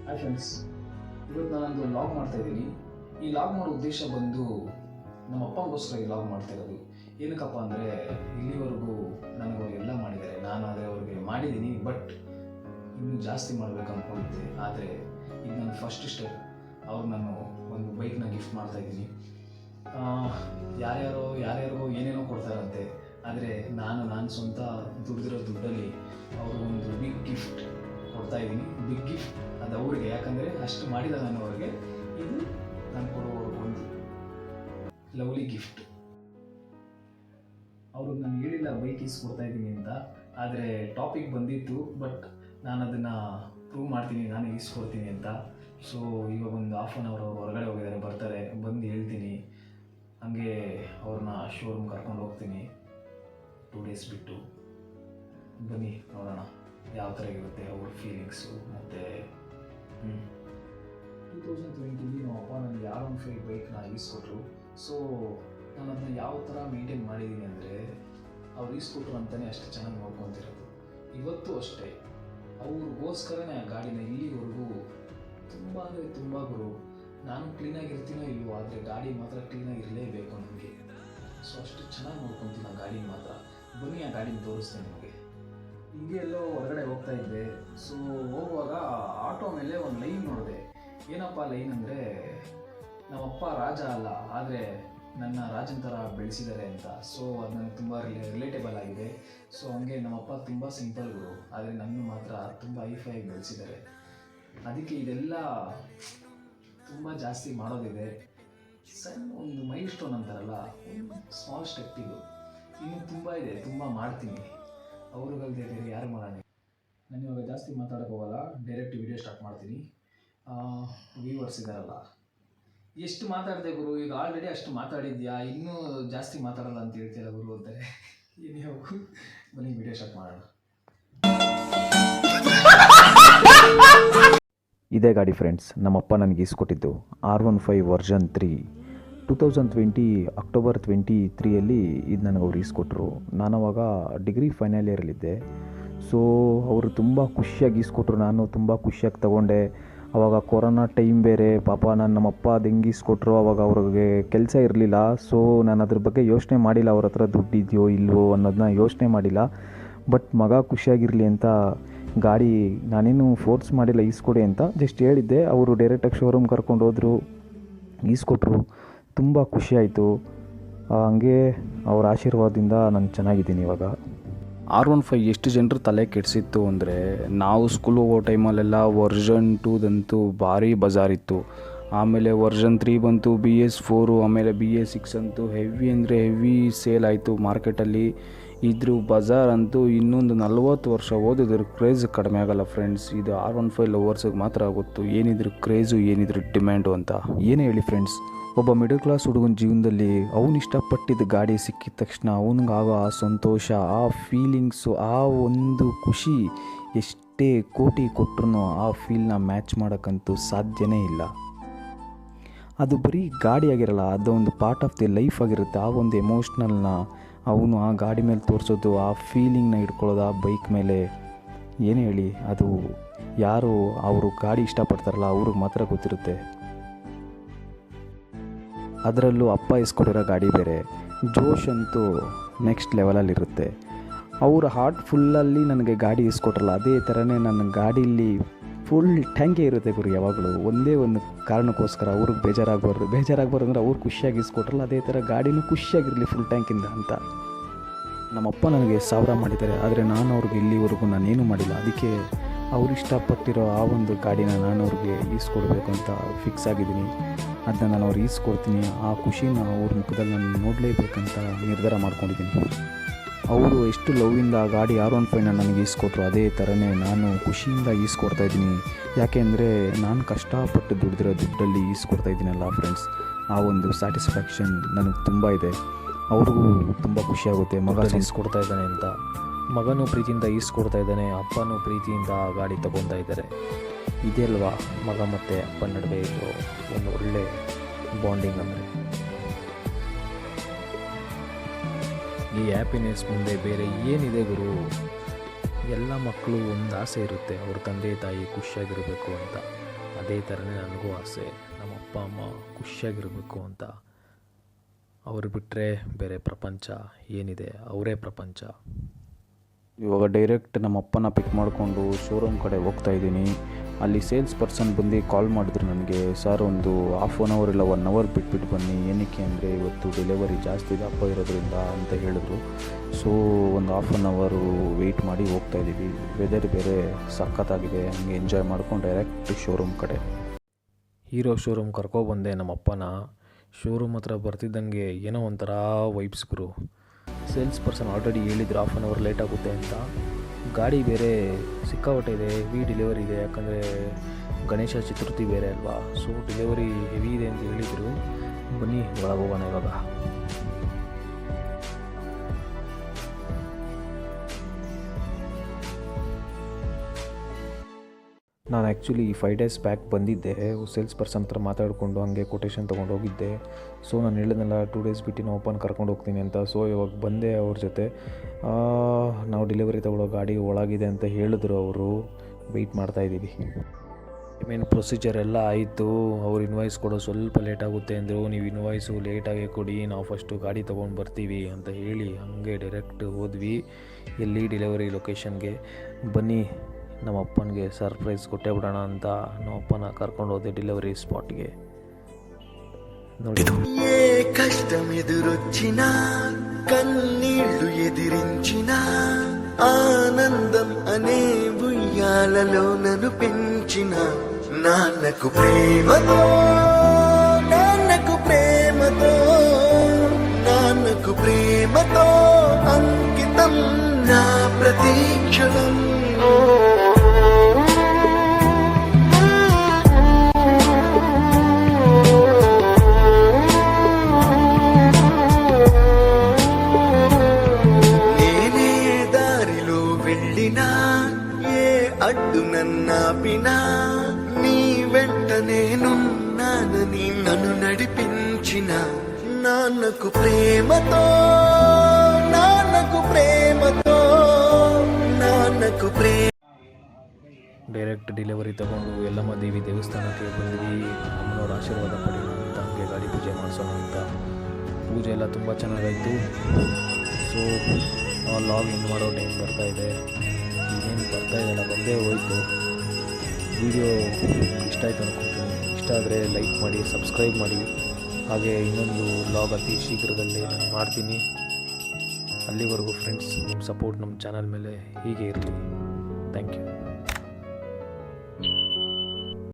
Hi friends, ಇವತ್ತು ನಾನೊಂದು log ಮಾಡ್ತಾ ಇದ್ದೀನಿ. ಈ ಲಾಗ್ ಮಾಡೋ ಉದ್ದೇಶ ಬಂದು ನಮ್ಮ ಅಪ್ಪನಿಗೋಸ್ಕರ ಈ ಲಾಗ್ ಮಾಡ್ತಾ ಇರೋದು. ಏನಕ್ಕಪ್ಪ ಅಂದರೆ ಇಲ್ಲಿವರೆಗೂ ನನಗೆ ಎಲ್ಲ ಮಾಡಿದ್ದಾರೆ, ನಾನು ಆದರೆ ಅವ್ರಿಗೆ ಮಾಡಿದ್ದೀನಿ. ಬಟ್ ಇನ್ನೂ ಜಾಸ್ತಿ ಮಾಡಬೇಕು ಅಂದ್ಕೊಂಡಿದ್ದೆ. ಆದರೆ ಇದು ನನ್ನ ಫಸ್ಟ್ ಸ್ಟೆಪ್. ಅವ್ರು ನಾನು ಒಂದು ಬೈಕ್ನ ಗಿಫ್ಟ್ ಮಾಡ್ತಾ ಇದ್ದೀನಿ. ಯಾರ್ಯಾರೋ ಏನೇನೋ ಕೊಡ್ತಾರಂತೆ, ಆದರೆ ನಾನು ಸ್ವಂತ ದುಡ್ದಿರೋ ದುಡ್ಡಲ್ಲಿ ಅವರು ಒಂದು ಬಿಗ್ ಗಿಫ್ಟ್ ಕೊಡ್ತಾ ಇದ್ದೀನಿ. ಬಿಗ್ ಗಿಫ್ಟ್ ಅದು ಅವ್ರಿಗೆ, ಯಾಕಂದರೆ ಅಷ್ಟು ಮಾಡಿದ ನಾನು ಅವ್ರಿಗೆ. ಇದು ನಾನು ಕೊಡೋ ಒಂದು ಲವ್ಲಿ ಗಿಫ್ಟ್. ಅವರು ನಾನು ಹೇಳಿಲ್ಲ ಬೈಕ್ ಕೊಡ್ತಾ ಇದ್ದೀನಿ ಅಂತ, ಆದರೆ ಟಾಪಿಕ್ ಬಂದಿತ್ತು. ಬಟ್ ನಾನು ಅದನ್ನು ಪ್ರೂವ್ ಮಾಡ್ತೀನಿ, ನಾನು ಕೊಡ್ತೀನಿ ಅಂತ. ಸೊ ಇವಾಗ ಒಂದು ಹಾಫ್ ಆನ್ ಅವರ್ ಅವ್ರು ಹೊರಗಡೆ ಹೋಗಿದ್ದಾರೆ, ಬರ್ತಾರೆ, ಬಂದು ಹೇಳ್ತೀನಿ. ಹಾಗೆ ಅವ್ರನ್ನ ಶೋರೂಮ್ ಕರ್ಕೊಂಡು ಹೋಗ್ತೀನಿ 2 ಡೇಸ್ ಬಿಟ್ಟು. ಬನ್ನಿ ನೋಡೋಣ ಯಾವ ಥರ ಇರುತ್ತೆ ಅವ್ರ ಫೀಲಿಂಗ್ಸು. ಮತ್ತು 2020 ನಮ್ಮ ಅಪ್ಪ ನನಗೆ R15 ಬೈಕ್ನ ಈಸ್ಕೊಟ್ರು. ಸೊ ನಾನು ಅದನ್ನ ಯಾವ ಥರ ಮೇಂಟೈನ್ ಮಾಡಿದ್ದೀನಿ ಅಂದರೆ, ಅವ್ರು ಈಸ್ಕೊಟ್ರು ಅಂತಲೇ ಅಷ್ಟು ಚೆನ್ನಾಗಿ ನೋಡ್ಕೊತಿರೋದು. ಇವತ್ತು ಅಷ್ಟೇ ಅವ್ರಿಗೋಸ್ಕರನೇ ಆ ಗಾಡಿನ ಇಲ್ಲಿವರೆಗೂ ತುಂಬ ಅಂದರೆ ತುಂಬ ಗುರು. ನಾನು ಕ್ಲೀನಾಗಿರ್ತೀನೋ ಇಲ್ವೋ, ಆದರೆ ಗಾಡಿ ಮಾತ್ರ ಕ್ಲೀನಾಗಿರಲೇಬೇಕು ನನಗೆ. ಸೊ ಅಷ್ಟು ಚೆನ್ನಾಗಿ ನೋಡ್ಕೊತೀನಿ ಆ ಗಾಡಿ ಮಾತ್ರ. ಬನ್ನಿ ಆ ಗಾಡಿನ ತೋರಿಸ್ತೇನೆ ನಿಮಗೆ. ಹಿಂಗೆ ಎಲ್ಲೋ ಹೊರಗಡೆ ಹೋಗ್ತಾ ಇದ್ದೆ. ಸೊ ಹೋಗುವಾಗ ಆಟೋ ಮೇಲೆ ಒಂದು ಲೈನ್ ನೋಡಿದೆ. ಏನಪ್ಪ ಲೈನ್ ಅಂದರೆ, ನಮ್ಮಪ್ಪ ರಾಜ ಅಲ್ಲ, ಆದರೆ ನನ್ನ ರಾಜನ ಥರ ಬೆಳೆಸಿದ್ದಾರೆ ಅಂತ. ಸೊ ಅದು ನನಗೆ ತುಂಬ ರಿಲೇಟೇಬಲ್ ಆಗಿದೆ. ಸೊ ಹಂಗೆ ನಮ್ಮಪ್ಪ ತುಂಬ ಸಿಂಪಲ್ಗಳು, ಆದರೆ ನನ್ನ ಮಾತ್ರ ತುಂಬ ಹೈಫೈ ಬೆಳೆಸಿದ್ದಾರೆ. ಅದಕ್ಕೆ ಇದೆಲ್ಲ ತುಂಬ ಜಾಸ್ತಿ ಮಾಡೋದಿದೆ. ಸಣ್ಣ ಒಂದು ಮೈಲ್ ಸ್ಟೋನ್ ಅಂತಾರಲ್ಲ, ಒಂದು ಸ್ಮಾಲ್ ಸ್ಟೆಪ್ ಇದು. ಇನ್ನು ತುಂಬ ಇದೆ, ತುಂಬ ಮಾಡ್ತೀನಿ. ಅವ್ರಿಗಲ್ದೆ ಬೇರೆ ಯಾರು ಮಾಡೋಣ. ನಾನು ಇವಾಗ ಜಾಸ್ತಿ ಮಾತಾಡೋಕೆ ಹೋಗಲ್ಲ, ಡೈರೆಕ್ಟ್ ವಿಡಿಯೋ ಸ್ಟಾರ್ಟ್ ಮಾಡ್ತೀನಿ. ವ್ಯೂವರ್ಸ್ ಇದ್ದಾರಲ್ಲ, ಎಷ್ಟು ಮಾತಾಡಿದೆ ಗುರು, ಈಗ ಆಲ್ರೆಡಿ ಅಷ್ಟು ಮಾತಾಡಿದ್ಯಾ, ಇನ್ನೂ ಜಾಸ್ತಿ ಮಾತಾಡಲ್ಲ ಅಂತ ಹೇಳ್ತೀರ ಗುರು ಅಂತಾರೆ. ಏನೇ ಹೋಗು, ಬನ್ನಿ ವಿಡಿಯೋ ಸ್ಟಾರ್ಟ್ ಮಾಡೋಣ. ಇದೇ ಗಾಡಿ ಫ್ರೆಂಡ್ಸ್, ನಮ್ಮಪ್ಪ ನನಗೆ ಈಸ್ಕೊಟ್ಟಿದ್ದು R15 ವರ್ಷನ್ 3 2020 ಅಕ್ಟೋಬರ್ 23 ಇದು ನನಗೆ ಅವ್ರು ಈಸ್ಕೊಟ್ರು. ನಾನು ಅವಾಗ ಡಿಗ್ರಿ ಫೈನಲ್ ಇಯರಲ್ಲಿದ್ದೆ. ಸೊ ಅವರು ತುಂಬ ಖುಷಿಯಾಗಿ ಈಸ್ಕೊಟ್ರು, ನಾನು ತುಂಬ ಖುಷಿಯಾಗಿ ತೊಗೊಂಡೆ. ಅವಾಗ ಕೊರೋನಾ ಟೈಮ್ ಬೇರೆ, ಪಾಪ ನಮ್ಮಪ್ಪ ಅದು ಹೆಂಗೆ ಈಸ್ಕೊಟ್ರು, ಅವಾಗ ಅವ್ರಿಗೆ ಕೆಲಸ ಇರಲಿಲ್ಲ. ಸೊ ನಾನು ಅದ್ರ ಬಗ್ಗೆ ಯೋಚನೆ ಮಾಡಿಲ್ಲ, ಅವ್ರ ಹತ್ರ ದುಡ್ಡಿದೆಯೋ ಇಲ್ವೋ ಅನ್ನೋದನ್ನ ಯೋಚನೆ ಮಾಡಿಲ್ಲ. ಬಟ್ ಮಗ ಖುಷಿಯಾಗಿರಲಿ ಅಂತ ಗಾಡಿ ನಾನೇನು ಫೋರ್ಸ್ ಮಾಡಿಲ್ಲ ಈಸ್ಕೊಡಿ ಅಂತ, ಜಸ್ಟ್ ಹೇಳಿದ್ದೆ. ಅವರು ಡೈರೆಕ್ಟಾಗಿ ಶೋರೂಮ್ ಕರ್ಕೊಂಡು ಹೋದರು, ಈಸ್ಕೊಟ್ರು. ತುಂಬ ಖುಷಿಯಾಯಿತು. ಹಂಗೆ ಅವ್ರ ಆಶೀರ್ವಾದದಿಂದ ನಾನು ಚೆನ್ನಾಗಿದ್ದೀನಿ ಇವಾಗ. R15 ಎಷ್ಟು ಜನರು ತಲೆ ಕೆಡಿಸಿತ್ತು ಅಂದರೆ, ನಾವು ಸ್ಕೂಲ್ ಹೋಗೋ ಟೈಮಲ್ಲೆಲ್ಲ ವರ್ಷನ್ 2ದಂತೂ ಭಾರಿ ಬಜಾರಿತ್ತು. ಆಮೇಲೆ ವರ್ಷನ್ 3 ಬಂತು, BS4, ಆಮೇಲೆ BS6 ಅಂತೂ ಹೆವಿ ಅಂದರೆ ಹೆವಿ ಸೇಲ್ ಆಯಿತು ಮಾರ್ಕೆಟಲ್ಲಿ. ಇದ್ರ ಬಜಾರ್ ಅಂತೂ ಇನ್ನೊಂದು 40 ವರ್ಷ ಓದಿದ್ರ ಕ್ರೇಜ್ ಕಡಿಮೆ ಆಗಲ್ಲ ಫ್ರೆಂಡ್ಸ್. ಇದು R15 ಲವರ್ಸಿಗೆ ಮಾತ್ರ ಗೊತ್ತು ಏನಿದ್ರು ಕ್ರೇಜು, ಏನಿದ್ರು ಡಿಮ್ಯಾಂಡು ಅಂತ. ಏನೇ ಹೇಳಿ ಫ್ರೆಂಡ್ಸ್, ಒಬ್ಬ ಮಿಡಲ್ ಕ್ಲಾಸ್ ಹುಡುಗನ ಜೀವನದಲ್ಲಿ ಅವನು ಇಷ್ಟಪಟ್ಟಿದ್ದ ಗಾಡಿ ಸಿಕ್ಕಿದ ತಕ್ಷಣ ಅವನಿಗಾಗೋ ಆ ಸಂತೋಷ, ಆ ಫೀಲಿಂಗ್ಸು, ಆ ಒಂದು ಖುಷಿ ಎಷ್ಟೇ ಕೋಟಿ ಕೊಟ್ಟರು ಆ ಫೀಲ್ನ ಮ್ಯಾಚ್ ಮಾಡೋಕ್ಕಂತೂ ಸಾಧ್ಯನೇ ಇಲ್ಲ. ಅದು ಬರೀ ಗಾಡಿ ಆಗಿರಲ್ಲ, ಅದೊಂದು ಪಾರ್ಟ್ ಆಫ್ ದಿ ಲೈಫ್ ಆಗಿರುತ್ತೆ. ಆ ಒಂದು ಎಮೋಷ್ನಲ್ನ ಅವನು ಆ ಗಾಡಿ ಮೇಲೆ ತೋರಿಸೋದು, ಆ ಫೀಲಿಂಗ್ನ ಇಟ್ಕೊಳ್ಳೋದು ಆ ಬೈಕ್ ಮೇಲೆ. ಏನು ಹೇಳಿ, ಅದು ಯಾರು ಅವರು ಗಾಡಿ ಇಷ್ಟಪಡ್ತಾರಲ್ಲ ಅವ್ರಿಗೆ ಮಾತ್ರ ಗೊತ್ತಿರುತ್ತೆ. ಅದರಲ್ಲೂ ಅಪ್ಪ ಇಸ್ಕೊಟ್ಟಿರೋ ಗಾಡಿ ಬೇರೆ, ಜೋಶ್ ಅಂತೂ ನೆಕ್ಸ್ಟ್ ಲೆವೆಲಲ್ಲಿರುತ್ತೆ. ಅವ್ರ ಹಾರ್ಟ್ ಫುಲ್ಲಲ್ಲಿ ನನಗೆ ಗಾಡಿ ಇಸ್ಕೊಟ್ರಲ್ಲ, ಅದೇ ಥರನೇ ನನ್ನ ಗಾಡೀಲಿ ಫುಲ್ ಟ್ಯಾಂಕೇ ಇರುತ್ತೆ ಗುರು ಯಾವಾಗಲೂ. ಒಂದೇ ಒಂದು ಕಾರಣಕ್ಕೋಸ್ಕರ ಅವ್ರಿಗೆ ಬೇಜಾರಾಗಬಾರ್ದು ಅಂದರೆ ಅವ್ರು ಖುಷಿಯಾಗಿ ಇಸ್ಕೊಟ್ರಲ್ಲ, ಅದೇ ಥರ ಗಾಡಿನೂ ಖುಷಿಯಾಗಿರಲಿ ಫುಲ್ ಟ್ಯಾಂಕಿಂದ ಅಂತ. ನಮ್ಮಪ್ಪ ನನಗೆ 1000 ಮಾಡಿದ್ದಾರೆ, ಆದರೆ ನಾನು ಅವ್ರಿಗೆ ಇಲ್ಲಿವರೆಗೂ ನಾನೇನು ಮಾಡಿಲ್ಲ. ಅದಕ್ಕೆ ಅವ್ರು ಇಷ್ಟಪಟ್ಟಿರೋ ಆ ಒಂದು ಗಾಡಿನ ನಾನು ಅವ್ರಿಗೆ ಈಸ್ಕೊಡ್ಬೇಕು ಅಂತ ಫಿಕ್ಸ್ ಆಗಿದ್ದೀನಿ. ಅದನ್ನ ನಾನು ಅವ್ರಿಗೆ ಈಸ್ಕೊಡ್ತೀನಿ. ಆ ಖುಷಿನ ಅವ್ರ ಮುಖದಲ್ಲಿ ನಾನು ನೋಡಲೇಬೇಕಂತ ನಿರ್ಧಾರ ಮಾಡ್ಕೊಂಡಿದ್ದೀನಿ. ಅವರು ಎಷ್ಟು ಲವ್ವಿಂದ ಆ ಗಾಡಿ R15 ನನಗೆ ಈಸ್ಕೊಟ್ರು, ಅದೇ ಥರನೇ ನಾನು ಖುಷಿಯಿಂದ ಈಸ್ಕೊಡ್ತಾಯಿದ್ದೀನಿ. ಯಾಕೆ ಅಂದರೆ ನಾನು ಕಷ್ಟಪಟ್ಟು ದುಡ್ದಿರೋ ದುಡ್ಡಲ್ಲಿ ಈಸ್ಕೊಡ್ತಾ ಇದ್ದೀನಲ್ಲ ಫ್ರೆಂಡ್ಸ್, ಆ ಒಂದು ಸ್ಯಾಟಿಸ್ಫ್ಯಾಕ್ಷನ್ ನನಗೆ ತುಂಬ ಇದೆ. ಅವ್ರಿಗೂ ತುಂಬ ಖುಷಿಯಾಗುತ್ತೆ ಮಗ ಈಸ್ಕೊಡ್ತಾ ಇದ್ದಾನೆ ಅಂತ. ಮಗನೂ ಪ್ರೀತಿಯಿಂದ ಈಸ್ಕೊಡ್ತಾ ಇದ್ದಾನೆ, ಅಪ್ಪನೂ ಪ್ರೀತಿಯಿಂದ ಆ ಗಾಡಿ ತಗೊತಾ ಇದ್ದಾರೆ. ಇದೇ ಅಲ್ವಾ ಮಗ ಮತ್ತು ಅಪ್ಪನ ನಡುವೆ ಇರೋ ಒಂದು ಒಳ್ಳೆ ಬಾಂಡಿಂಗ್ ಅಂದರೆ. ಈ ಹ್ಯಾಪಿನೆಸ್ ಮುಂದೆ ಬೇರೆ ಏನಿದೆ ಗುರು. ಎಲ್ಲ ಮಕ್ಕಳು ಒಂದು ಆಸೆ ಇರುತ್ತೆ, ಅವ್ರ ತಂದೆ ತಾಯಿ ಖುಷಿಯಾಗಿರಬೇಕು ಅಂತ. ಅದೇ ಥರನೇ ನನಗೂ ಆಸೆ, ನಮ್ಮ ಅಪ್ಪ ಅಮ್ಮ ಖುಷಿಯಾಗಿರಬೇಕು ಅಂತ. ಅವರು ಬಿಟ್ಟರೆ ಬೇರೆ ಪ್ರಪಂಚ ಏನಿದೆ, ಅವರೇ ಪ್ರಪಂಚ. ಇವಾಗ ಡೈರೆಕ್ಟ್ ನಮ್ಮ ಅಪ್ಪನ ಪಿಕ್ ಮಾಡಿಕೊಂಡು ಶೋರೂಮ್ ಕಡೆ ಹೋಗ್ತಾ ಇದ್ದೀನಿ. ಅಲ್ಲಿ ಸೇಲ್ಸ್ ಪರ್ಸನ್ ಬಂದು ಕಾಲ್ ಮಾಡಿದ್ರು ನನಗೆ, ಸರ್ ಒಂದು ಹಾಫ್ ಆನ್ ಅವರ್ ಇಲ್ಲ 1 ಅವರ್ ಬಿಟ್ಬಿಟ್ಟು ಬನ್ನಿ, ಏನಕ್ಕೆ ಅಂದರೆ ಇವತ್ತು ಡೆಲಿವರಿ ಜಾಸ್ತಿ ದಪ್ಪ ಇರೋದ್ರಿಂದ ಅಂತ ಹೇಳಿದ್ರು. ಸೊ ಒಂದು ಹಾಫ್ ಆನ್ ಅವರು ವೆಯ್ಟ್ ಮಾಡಿ ಹೋಗ್ತಾ ಇದ್ದೀವಿ. ವೆದರ್ ಬೇರೆ ಸಖತ್ತಾಗಿದೆ, ಹಂಗೆ ಎಂಜಾಯ್ ಮಾಡ್ಕೊಂಡು ಡೈರೆಕ್ಟ್ ಶೋರೂಮ್ ಕಡೆ. ಹೀರೋ ಶೋರೂಮ್ ಕರ್ಕೊಬಂದೆ ನಮ್ಮ ಅಪ್ಪನ. ಶೋರೂಮ್ ಹತ್ರ ಬರ್ತಿದ್ದಂಗೆ ಏನೋ ಒಂಥರ ವೈಬ್ಸ್ ಗುರು. ಸೇಲ್ಸ್ ಪರ್ಸನ್ ಆಲ್ರೆಡಿ ಹೇಳಿದ್ರು ಹಾಫ್ ಆನ್ ಅವರ್ ಲೇಟ್ ಆಗುತ್ತೆ ಅಂತ. ಗಾಡಿ ಬೇರೆ ಸಿಕ್ಕಾಪಟ್ಟೆ ಇದೆ, ಹೆವಿ ಡೆಲಿವರಿ ಇದೆ, ಯಾಕಂದರೆ ಗಣೇಶ ಚತುರ್ಥಿ ಬೇರೆ ಅಲ್ವಾ. ಸೊ ಡೆಲಿವರಿ ಹೆವಿ ಇದೆ ಅಂತ ಹೇಳಿದರು. ಬನ್ನಿ ಒಳಗೆ ಹೋಗೋಣ ಇವಾಗ. ನಾನು ಆ್ಯಕ್ಚುಲಿ 5 ಡೇಸ್ ಬ್ಯಾಕ್ ಬಂದಿದ್ದೆ, ಸೇಲ್ಸ್ ಪರ್ಸನ್ ಹತ್ರ ಮಾತಾಡಿಕೊಂಡು ಹಂಗೆ ಕೊಟೇಶನ್ ತೊಗೊಂಡು ಹೋಗಿದ್ದೆ. ಸೊ ನಾನು ಹೇಳಿದ್ನಲ್ಲ 2 ಡೇಸ್ ಬಿಟ್ಟು ನಾನು ಓಪನ್ ಕರ್ಕೊಂಡು ಹೋಗ್ತೀನಿ ಅಂತ. ಸೊ ಇವಾಗ ಬಂದೆ ಅವ್ರ ಜೊತೆ. ನಾವು ಡೆಲಿವರಿ ತೊಗೊಳ್ಳೋ ಗಾಡಿ ಒಳಗಿದೆ ಅಂತ ಹೇಳಿದ್ರು ಅವರು. ವೆಯ್ಟ್ ಮಾಡ್ತಾಯಿದ್ದೀವಿ. ಪೇಮೆಂಟ್ ಪ್ರೊಸೀಜರ್ ಎಲ್ಲ ಆಯಿತು. ಅವ್ರು ಇನ್ವಾಯ್ಸ್ ಕೊಡೋ ಸ್ವಲ್ಪ ಲೇಟ್ ಆಗುತ್ತೆ ಅಂದರು. ನೀವು ಇನ್ವಾಯ್ಸು ಲೇಟಾಗೇ ಕೊಡಿ, ನಾವು ಫಸ್ಟು ಗಾಡಿ ತೊಗೊಂಡು ಬರ್ತೀವಿ ಅಂತ ಹೇಳಿ ಹಂಗೆ ಡೈರೆಕ್ಟ್ ಹೋದ್ವಿ ಎಲ್ಲಿ ಡೆಲಿವರಿ ಲೊಕೇಶನ್ಗೆ. ಬನ್ನಿ ನಮ್ಮ ಅಪ್ಪನಿಗೆ ಸರ್ಪ್ರೈಸ್ ಕೊಟ್ಟೇ ಬಿಡೋಣ ಅಂತ ನಮ್ಮ ಅಪ್ಪನ ಕರ್ಕೊಂಡು ಹೋದೆ ಡೆಲಿವರಿ ಸ್ಪಾಟ್ಗೆ. ನೋಡಿ, ఏ కష్టం ఎదురొచ్చినా కన్నీళ్లు ఎదిరించిన ఆనందం అనే ఉయ్యాలలో నన్ను పెంచిన నాన్నకు ప్రేమతో నాన్నకు ప్రేమతో నాన్నకు ప్రేమతో అంకితం నా ప్రతీక్షణం. అడ్డు నన్నాపినా నీ వెంట నేనున్నానని నన్ను నడిపించిన నాన్నకు ప్రేమతో నాన్నకు ప్రేమతో నాన్నకు ప్రేమ. ಡೈರೆಕ್ಟ್ ಡೆಲಿವರಿ ತೊಗೊಂಡು ಯಲ್ಲಮ್ಮ ದೇವಿ ದೇವಸ್ಥಾನಕ್ಕೆ ಬಂದ್ವಿ. ಅಮ್ಮನವ್ರ ಆಶೀರ್ವಾದ ಪಡೆಯೋಣ ಅಂತ, ಹಂಗೆ ಗಾಡಿ ಪೂಜೆ ಮಾಡಿಸೋಣ ಅಂತ. ಪೂಜೆ ಎಲ್ಲ ತುಂಬ ಚೆನ್ನಾಗಾಯಿತು. ಸೊ ಲಾಗ್ ಎಂಡ್ ಮಾಡೋ ಟೈಮ್ ಬರ್ತಾಯಿದೆ. ಇನ್ನೇನು ಬರ್ತಾಯಿದ್ದಲ್ಲ, ಬಂದೇ ಹೋಯಿತು. ವಿಡಿಯೋ ಇಷ್ಟ ಆಯಿತು ಅಂದ್ಕೊಳ್ತೀನಿ. ಇಷ್ಟ ಆದರೆ ಲೈಕ್ ಮಾಡಿ, ಸಬ್ಸ್ಕ್ರೈಬ್ ಮಾಡಿ. ಹಾಗೆ ಇನ್ನೊಂದು ಲಾಗ್ ಅತಿ ಶೀಘ್ರದಲ್ಲೇ ನಾನು ಮಾಡ್ತೀನಿ. ಅಲ್ಲಿವರೆಗೂ ಫ್ರೆಂಡ್ಸ್, ನಿಮ್ಮ ಸಪೋರ್ಟ್ ನಮ್ಮ ಚಾನಲ್ ಮೇಲೆ ಹೀಗೆ ಇರಲಿ. Thank you.